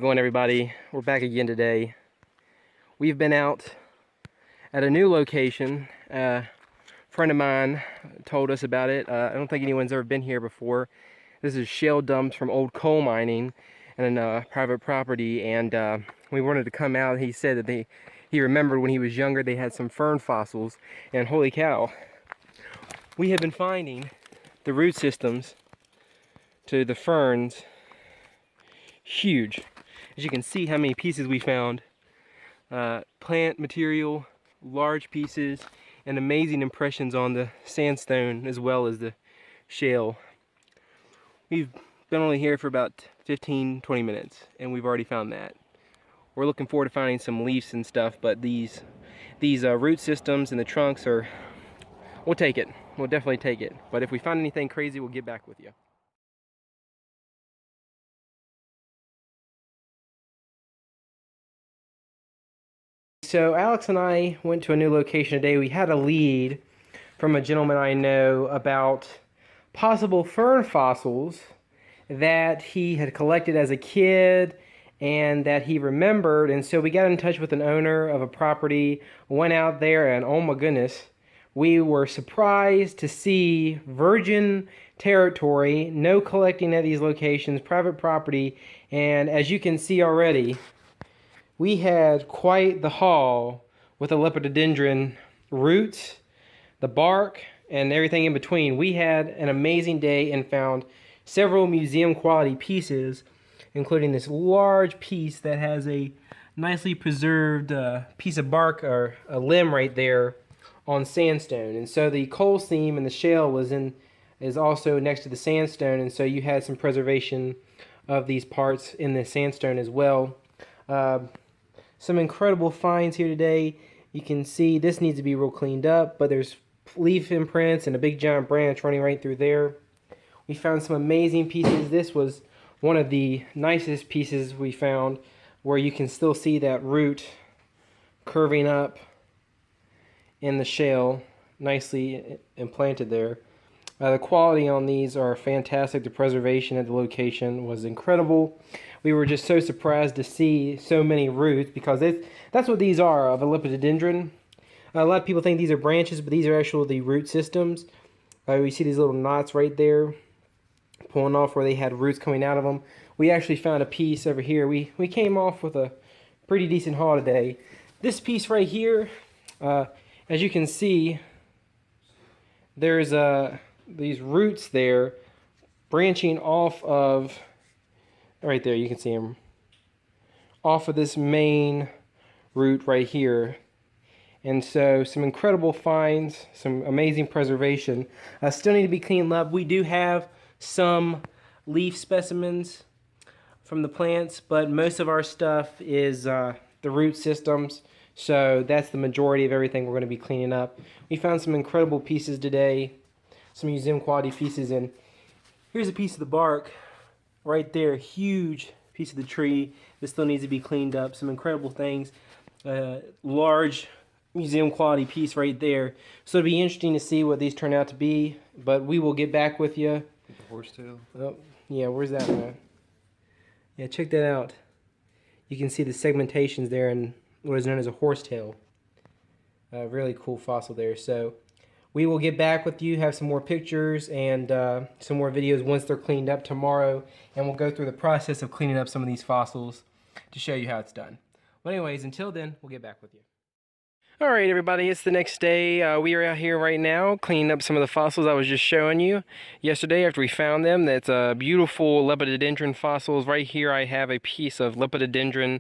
going, everybody? We're back again today. We've been out at a new location. A friend of mine told us about it. I don't think anyone's ever been here before. This is shale dumps from old coal mining and private property, and we wanted to come out. He said that he remembered when he was younger they had some fern fossils, and holy cow, we have been finding the root systems to the ferns huge. As you can see how many pieces we found. Plant material, large pieces, and amazing impressions on the sandstone as well as the shale. We've been only here for about 15-20 minutes and we've already found that. We're looking forward to finding some leaves and stuff, but these root systems and the trunks are, we'll take it. We'll definitely take it. But if we find anything crazy, we'll get back with you. So Alex and I went to a new location today. We had a lead from a gentleman I know about possible fern fossils that he had collected as a kid and that he remembered. And so we got in touch with an owner of a property, went out there, and oh my goodness, we were surprised to see virgin territory, no collecting at these locations, private property. And as you can see already, we had quite the haul with the lepidodendron roots, the bark, and everything in between. We had an amazing day and found several museum quality pieces, including this large piece that has a nicely preserved piece of bark or a limb right there on sandstone. And so the coal seam and the shale is also next to the sandstone, and so you had some preservation of these parts in the sandstone as well. Some incredible finds here today. You can see this needs to be real cleaned up, but there's leaf imprints and a big giant branch running right through there. We found some amazing pieces. This was one of the nicest pieces we found, where you can still see that root curving up in the shale, nicely implanted there. The quality on these are fantastic. The preservation at the location was incredible. We were just so surprised to see so many roots, because that's what these are of a lepidodendron. A lot of people think these are branches, but these are actually the root systems. We see these little knots right there pulling off where they had roots coming out of them. We actually found a piece over here. We came off with a pretty decent haul today. This piece right here, as you can see, there's these roots there branching off of, right there, you can see them, off of this main root right here. And so some incredible finds, some amazing preservation. Still need to be cleaned up. We do have some leaf specimens from the plants, but most of our stuff is the root systems. So that's the majority of everything we're going to be cleaning up. We found some incredible pieces today, some museum quality pieces, and here's a piece of the bark right there, huge piece of the tree that still needs to be cleaned up. Some incredible things, large museum quality piece right there. So it'll be interesting to see what these turn out to be, but we will get back with you. The horsetail? Oh, yeah, where's that one? Yeah, check that out. You can see the segmentations there and what is known as a horsetail. Really cool fossil there. So we will get back with you, have some more pictures and some more videos once they're cleaned up tomorrow, and we'll go through the process of cleaning up some of these fossils to show you how it's done. But anyways, until then, we'll get back with you. Alright everybody, it's the next day. We are out here right now cleaning up some of the fossils I was just showing you yesterday after we found them. That's beautiful lepidodendron fossils. Right here I have a piece of lepidodendron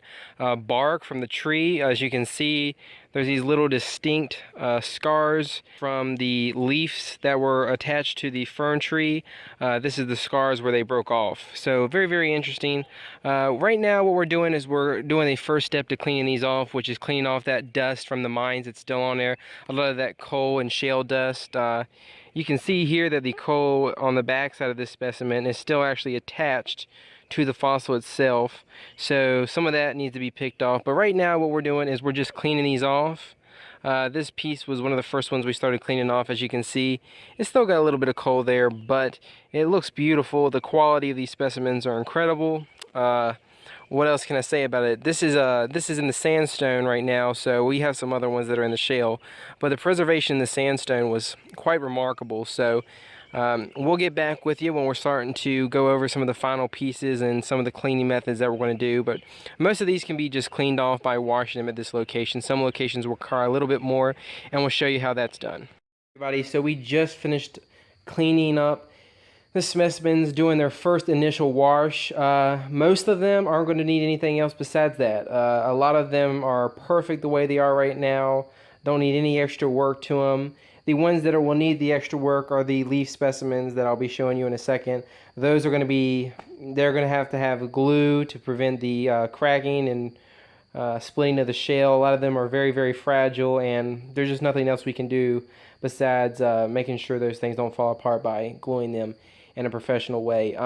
bark from the tree. As you can see, there's these little distinct scars from the leaves that were attached to the fern tree. This is the scars where they broke off. So very, very interesting. Right now what we're doing is we're doing the first step to cleaning these off, which is cleaning off that dust from the mines that's still on there. A lot of that coal and shale dust. You can see here that the coal on the back side of this specimen is still actually attached to the fossil itself, so some of that needs to be picked off. But right now what we're doing is we're just cleaning these off. This piece was one of the first ones we started cleaning off. As you can see, it's still got a little bit of coal there, but it looks beautiful. The quality of these specimens are incredible. what else can I say about it? This is in the sandstone right now, so we have some other ones that are in the shale, but the preservation in the sandstone was quite remarkable. So we'll get back with you when we're starting to go over some of the final pieces and some of the cleaning methods that we're going to do. But most of these can be just cleaned off by washing them at this location. Some locations will require a little bit more, and we'll show you how that's done. Everybody, so we just finished cleaning up the specimens, doing their first initial wash. Most of them aren't going to need anything else besides that. A lot of them are perfect the way they are right now. Don't need any extra work to them. The ones that will need the extra work are the leaf specimens that I'll be showing you in a second. Those are going to be, they're going to have glue to prevent the cracking and splitting of the shell. A lot of them are very, very fragile, and there's just nothing else we can do besides making sure those things don't fall apart by gluing them in a professional way.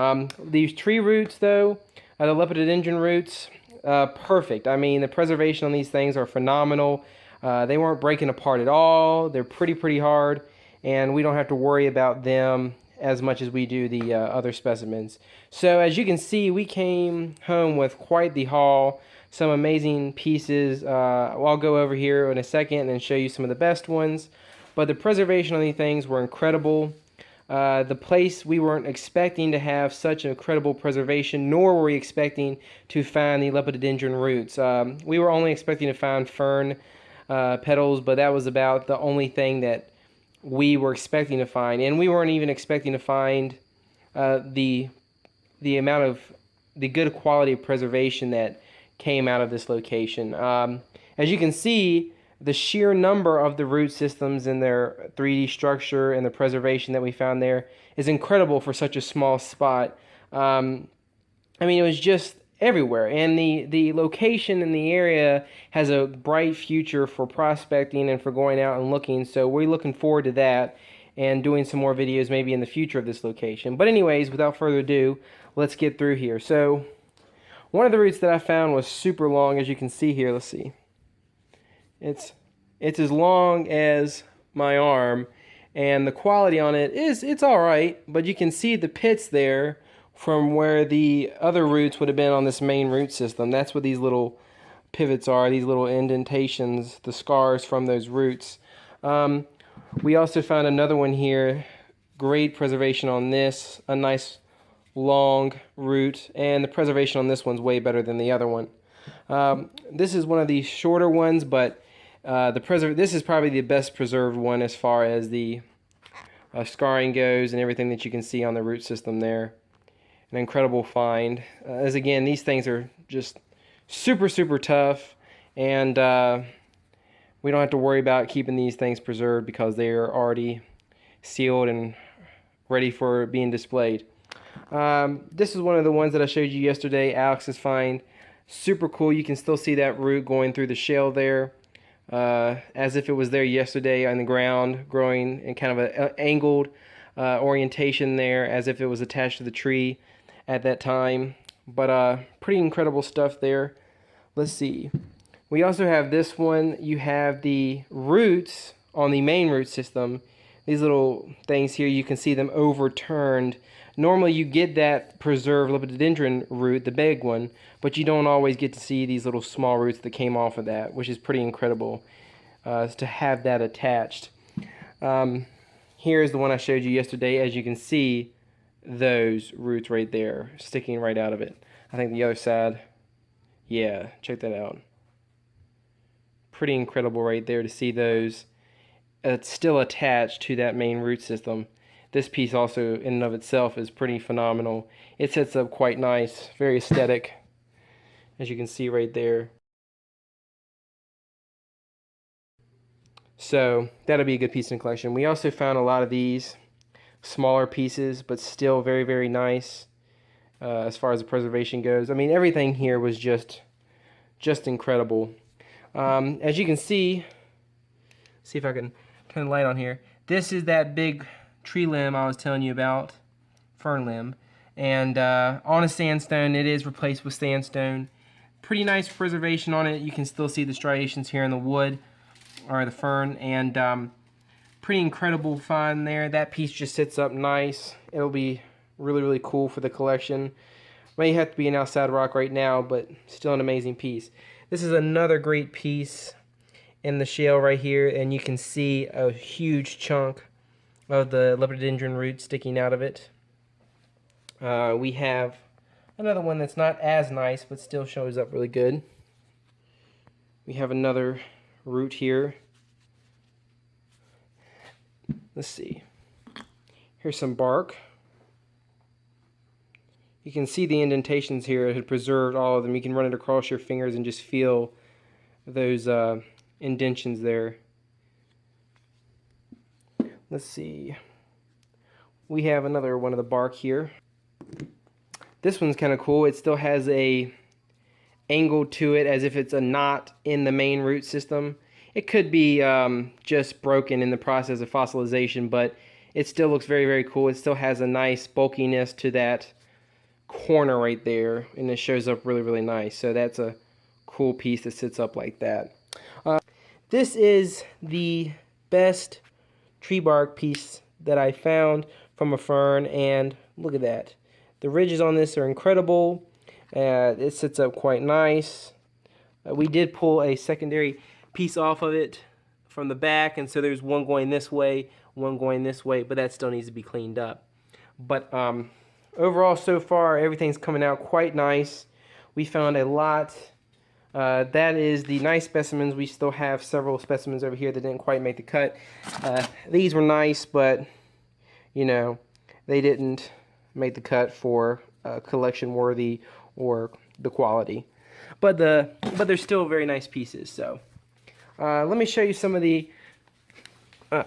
These tree roots, though, the lepidodendron roots, perfect. I mean, the preservation on these things are phenomenal. They weren't breaking apart at all. They're pretty hard, and we don't have to worry about them as much as we do the other specimens. So as you can see, we came home with quite the haul. Some amazing pieces. I'll go over here in a second and show you some of the best ones. But the preservation on these things were incredible. The place, we weren't expecting to have such incredible preservation, nor were we expecting to find the lepidodendron roots. We were only expecting to find fern petals, but that was about the only thing that we were expecting to find. And we weren't even expecting to find the amount of, the good quality of preservation that came out of this location. As you can see, the sheer number of the root systems and their 3D structure and the preservation that we found there is incredible for such a small spot. I mean, it was just everywhere, and the location in the area has a bright future for prospecting and for going out and looking, so we're looking forward to that and doing some more videos maybe in the future of this location. But anyways, without further ado, let's get through here. So one of the roots that I found was super long, as you can see here. Let's see. It's as long as my arm, and the quality on it it's all right, but you can see the pits there from where the other roots would have been on this main root system. That's what these little pivots are, these little indentations, the scars from those roots. We also found another one here. Great preservation on this, a nice long root, and the preservation on this one's way better than the other one. This is one of the shorter ones, but this is probably the best preserved one as far as the scarring goes and everything that you can see on the root system there. An incredible find. As again, these things are just super tough, and we don't have to worry about keeping these things preserved because they are already sealed and ready for being displayed. This is one of the ones that I showed you yesterday, Alex's find. Super cool. You can still see that root going through the shell there. As if it was there yesterday on the ground, growing in kind of an angled orientation there, as if it was attached to the tree at that time. But pretty incredible stuff there. Let's see. We also have this one. You have the roots on the main root system. These little things here, you can see them overturned. Normally you get that preserved lepidodendron root, the big one, but you don't always get to see these little small roots that came off of that, which is pretty incredible to have that attached. Here's the one I showed you yesterday. As you can see, those roots right there sticking right out of it. I think the other side, yeah, check that out. Pretty incredible right there to see those still attached to that main root system. This piece also in and of itself is pretty phenomenal. It sets up quite nice, very aesthetic, as you can see right there. So that'll be a good piece in the collection. We also found a lot of these smaller pieces, but still very nice as far as the preservation goes. I mean, everything here was just incredible. As you can see if I can turn the light on here. This is that big tree limb I was telling you about, fern limb, and on a sandstone. It is replaced with sandstone. Pretty nice preservation on it. You can still see the striations here in the wood or the fern, and pretty incredible find there. That piece just sits up nice. It'll be really cool for the collection. May have to be an outside rock right now, but still an amazing piece. This is another great piece in the shale right here, and you can see a huge chunk of the lepidodendron root sticking out of it. We have another one that's not as nice, but still shows up really good. We have another root here. Let's see. Here's some bark. You can see the indentations here. It had preserved all of them. You can run it across your fingers and just feel those indentions there. Let's see. We have another one of the bark here. This one's kind of cool. It still has a angle to it as if it's a knot in the main root system. It could be just broken in the process of fossilization, but it still looks very, very cool. It still has a nice bulkiness to that corner right there, and it shows up really, really nice. So that's a cool piece that sits up like that. This is the best tree bark piece that I found from a fern, and look at that. The ridges on this are incredible. It sits up quite nice. We did pull a secondary piece off of it from the back, and so there's one going this way, one going this way, but that still needs to be cleaned up. But overall, so far, everything's coming out quite nice. We found a lot. That is the nice specimens. We still have several specimens over here that didn't quite make the cut. These were nice, but, you know, they didn't make the cut for collection worthy or the quality. But they're still very nice pieces. So let me show you some of the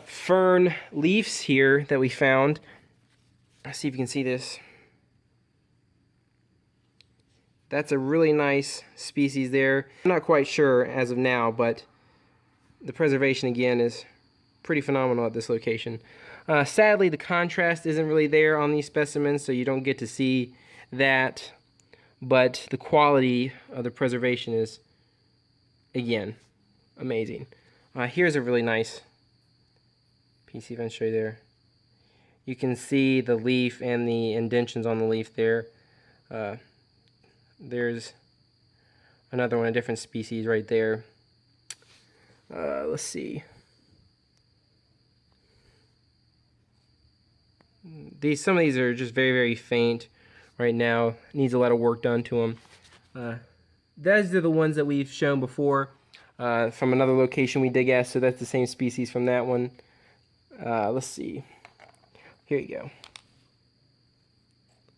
fern leaves here that we found. Let's see if you can see this. That's a really nice species there. I'm not quite sure as of now, but the preservation again is pretty phenomenal at this location. Sadly, the contrast isn't really there on these specimens, so you don't get to see that, but the quality of the preservation is, again, amazing. Here's a really nice piece, see if I can show you there. You can see the leaf and the indentions on the leaf there. There's another one, a different species right there. Let's see. Some of these are just very, very faint right now. Needs a lot of work done to them. Those are the ones that we've shown before from another location we dig at, so that's the same species from that one. Let's see. Here you go.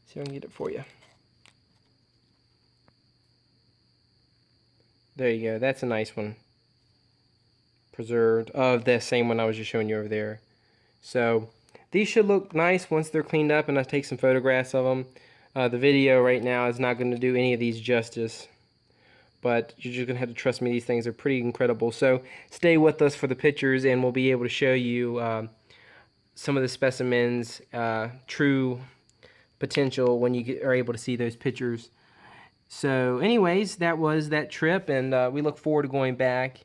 See if I can get it for you. There you go. That's a nice one. Preserved. Of the same one I was just showing you over there. So these should look nice once they're cleaned up and I take some photographs of them. The video right now is not going to do any of these justice. But you're just going to have to trust me. These things are pretty incredible. So stay with us for the pictures and we'll be able to show you some of the specimens' true potential when you are able to see those pictures. So anyways, that was that trip, and we look forward to going back,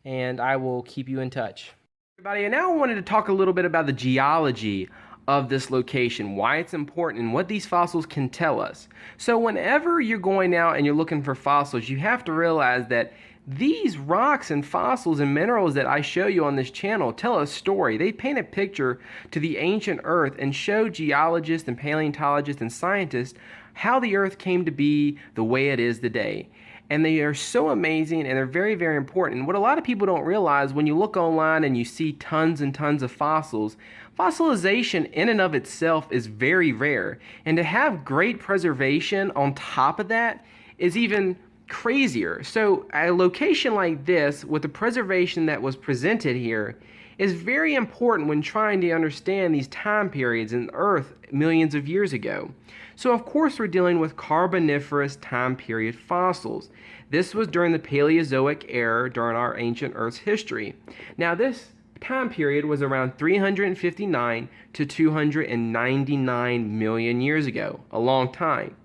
and I will keep you in touch. Everybody, and now I wanted to talk a little bit about the geology of this location, why it's important, and what these fossils can tell us. So whenever you're going out and you're looking for fossils, you have to realize that these rocks and fossils and minerals that I show you on this channel tell a story. They paint a picture to the ancient Earth and show geologists and paleontologists and scientists how the Earth came to be the way it is today. And they are so amazing and they're very, very important. And what a lot of people don't realize when you look online and you see tons and tons of fossils, fossilization in and of itself is very rare. And to have great preservation on top of that is even crazier. So a location like this with the preservation that was presented here is very important when trying to understand these time periods in Earth millions of years ago. So of course we're dealing with Carboniferous time period fossils. This was during the Paleozoic era during our ancient Earth's history. Now this time period was around 359 to 299 million years ago, a long time.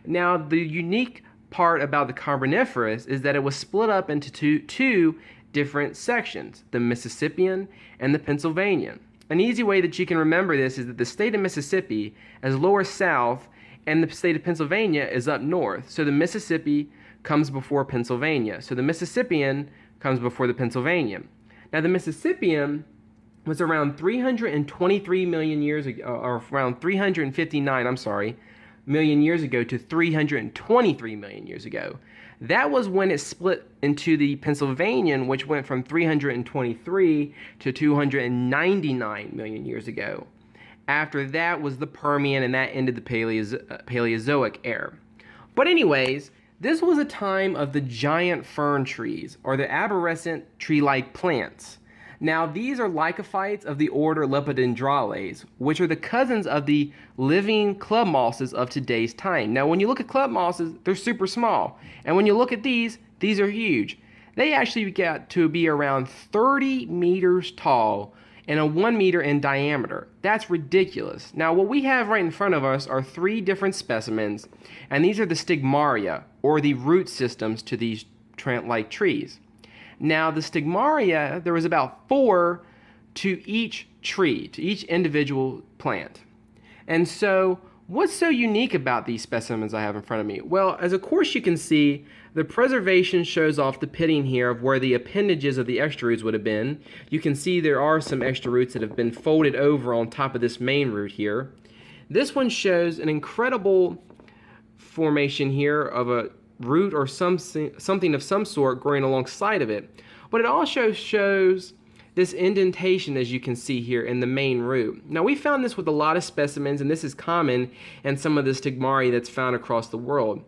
Now the unique part about the Carboniferous is that it was split up into two different sections, the Mississippian and the Pennsylvanian. An easy way that you can remember this is that the state of Mississippi, as lower south, and the state of Pennsylvania is up north. So the Mississippi comes before Pennsylvania. So the Mississippian comes before the Pennsylvanian. Now the Mississippian was around 323 million years ago, or around 359, million years ago to 323 million years ago. That was when it split into the Pennsylvanian, which went from 323 to 299 million years ago. After that was the Permian, and that ended the Paleozoic era. But anyways, this was a time of the giant fern trees, or the arborescent tree-like plants. Now, these are lycophytes of the order Lepidodendrales, which are the cousins of the living club mosses of today's time. Now, when you look at club mosses, they're super small. And when you look at these are huge. They actually got to be around 30 meters tall and a 1 meter in diameter. That's ridiculous. Now, what we have right in front of us are 3 different specimens, and these are the stigmaria, or the root systems to these trant-like trees. Now, the stigmaria, there was about 4 to each tree, to each individual plant. And so, what's so unique about these specimens I have in front of me? Well, as of course you can see, the preservation shows off the pitting here of where the appendages of the extra roots would have been. You can see there are some extra roots that have been folded over on top of this main root here. This one shows an incredible formation here of a root or something of some sort growing alongside of it. But it also shows this indentation, as you can see here, in the main root. Now, we found this with a lot of specimens, and this is common in some of the stigmaria that's found across the world.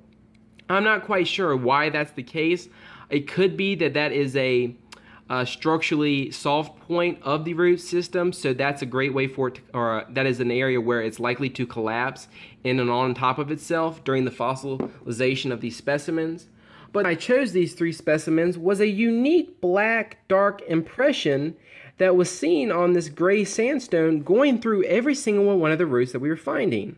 I'm not quite sure why that's the case. It could be that that is a structurally soft point of the root system, so that's a great way for it to, or that is an area where it's likely to collapse in and on top of itself during the fossilization of these specimens. But I chose these 3 specimens was a unique black dark impression that was seen on this gray sandstone going through every single one of the roots that we were finding.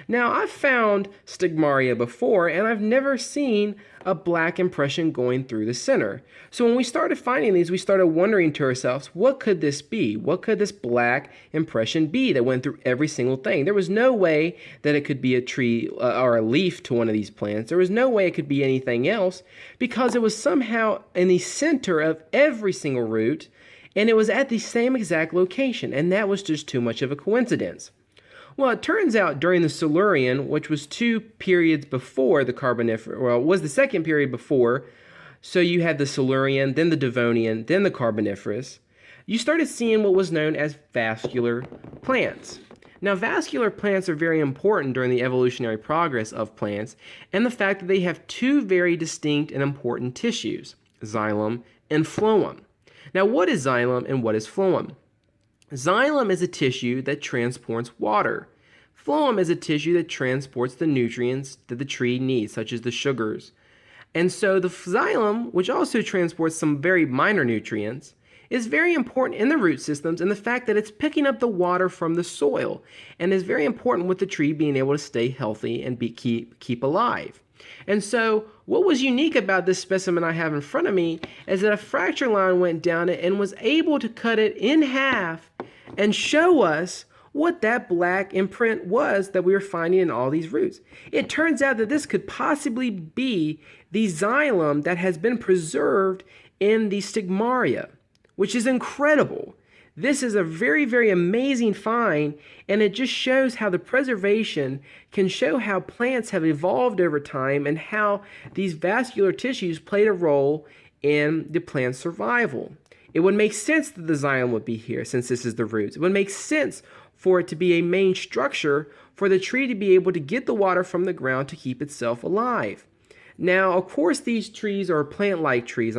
Now, I've found stigmaria before, and I've never seen a black impression going through the center. So when we started finding these, we started wondering to ourselves, what could this be? What could this black impression be that went through every single thing? There was no way that it could be a tree or a leaf to one of these plants. There was no way it could be anything else, because it was somehow in the center of every single root, and it was at the same exact location, and that was just too much of a coincidence. Well, it turns out during the Silurian, which was 2 periods before the Carboniferous, well, it was the second period before, so you had the Silurian, then the Devonian, then the Carboniferous, you started seeing what was known as vascular plants. Now, vascular plants are very important during the evolutionary progress of plants, and the fact that they have 2 very distinct and important tissues, xylem and phloem. Now, what is xylem and what is phloem? Xylem is a tissue that transports water. Phloem is a tissue that transports the nutrients that the tree needs, such as the sugars. And so the xylem, which also transports some very minor nutrients, is very important in the root systems, and the fact that it's picking up the water from the soil, and is very important with the tree being able to stay healthy and keep alive. And so what was unique about this specimen I have in front of me is that a fracture line went down it and was able to cut it in half and show us what that black imprint was that we were finding in all these roots. It turns out that this could possibly be the xylem that has been preserved in the stigmaria, which is incredible. This is a very, very amazing find, and it just shows how the preservation can show how plants have evolved over time and how these vascular tissues played a role in the plant's survival. It would make sense that the xylem would be here since this is the roots. It would make sense for it to be a main structure for the tree to be able to get the water from the ground to keep itself alive. Now, of course, these trees, or plant-like trees,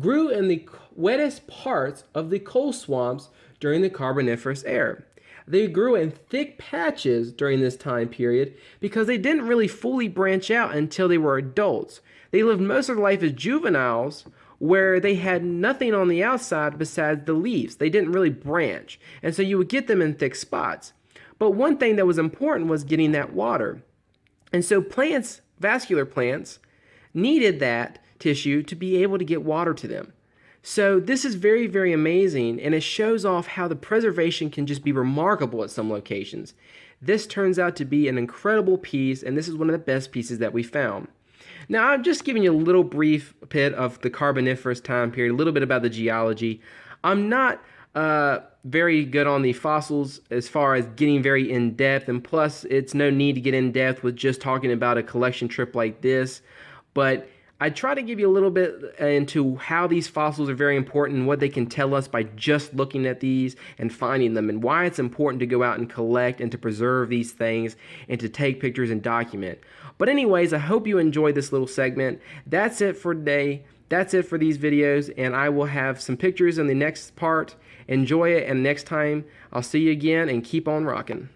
grew in the wettest parts of the coal swamps during the Carboniferous era. They grew in thick patches during this time period because they didn't really fully branch out until they were adults. They lived most of their life as juveniles, where they had nothing on the outside besides the leaves. They didn't really branch, and so you would get them in thick spots. But one thing that was important was getting that water. And so plants, vascular plants, needed that tissue to be able to get water to them. So this is very, very amazing, and it shows off how the preservation can just be remarkable at some locations. this turns out to be an incredible piece, and this is one of the best pieces that we found. Now, I'm just giving you a little brief bit of the Carboniferous time period, a little bit about the geology. I'm not very good on the fossils as far as getting very in-depth, and plus, it's no need to get in-depth with just talking about a collection trip like this, but I try to give you a little bit into how these fossils are very important and what they can tell us by just looking at these and finding them, and why it's important to go out and collect and to preserve these things and to take pictures and document. But anyways, I hope you enjoyed this little segment. That's it for today. That's it for these videos, and I will have some pictures in the next part. Enjoy it, and next time I'll see you again, and keep on rocking.